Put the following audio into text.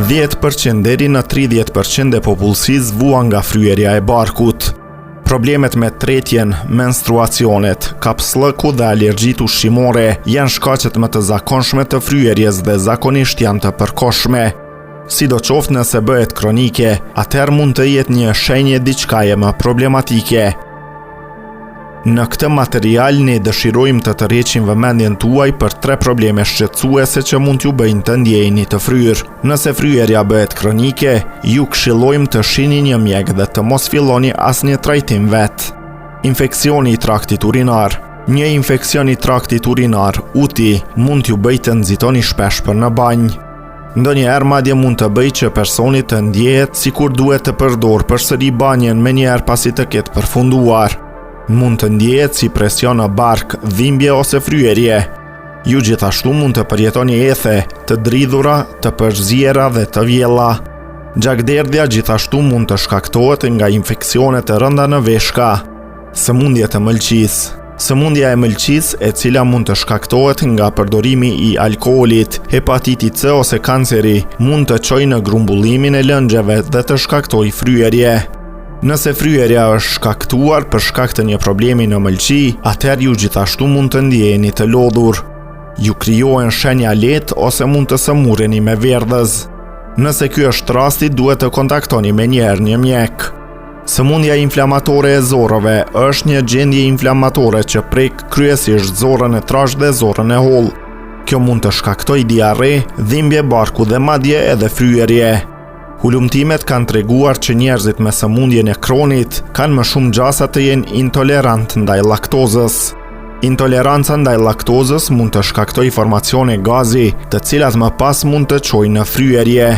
10% deri në 30% e popullsisë vuan nga fryerja e barkut. Problemet me tretjen, menstruacionet, kapslëku dhe alergjit ushqimore janë shkaqet më të zakonshme të fryerjes dhe zakonisht janë të përkohshme. Sidoqoftë nëse bëhet kronike, atëherë mund të jetë një shenjë diçkaje më problematike. Në këtë material ne dëshirojmë të tërheqim vëmendjen tuaj për 3 probleme shqetësuese që mund t'ju bëjnë të ndjeheni të fryrë. Nëse fryerja bëhet kronike, ju këshillojmë të shihni një mjek dhe të mos filloni asnjë trajtim vet. Infeksioni i traktit urinar. Një infeksion i traktit urinar, UTI, mund t'ju bëjë të nxitoni shpesh për në banjë. Ndonjëherë madje mund të bëjë që personi të ndjehet sikur duhet të përdor përsëri banjën menjëherë pasi të ketë përfunduar. Mund të ndjehet si presion në bark, dhimbje ose fryerje. Ju gjithashtu mund të përjetoni ethe, të dridhura, të përzjera dhe të vjella. Gjakderdhja gjithashtu mund të shkaktohet nga infeksione të rënda në veshka. Sëmundje të mëlçisë. Sëmundja e mëlçisë, e cila mund të shkaktohet nga përdorimi i alkoolit, hepatiti C ose kanceri, mund të çojë në grumbullimin e lëngjeve dhe të shkaktojë fryerje. Nëse fryerja është shkaktuar për shkak të një problemi në mëlçi, atëherë ju gjithashtu mund të ndjeheni të lodhur. Ju krijohen shenja lehtë ose mund të sëmurreni me verdhëz. Nëse ky është rasti, duhet të kontaktoni menjëherë një mjek. Sëmundja inflamatore e zorrëve është një gjendje inflamatore që prek kryesisht zorrën e trashë dhe zorrën e hollë. Kjo mund të shkaktojë diarre, dhimbje barku dhe madje edhe fryerje. Hulumtimet kanë treguar që njerëzit me sëmundjen e Kronit kanë më shumë gjasa të jenë intolerant ndaj laktozës. Intoleranca ndaj laktozës mund të shkaktojë formacione gazi, të cilat më pas mund të çojnë në fryerje.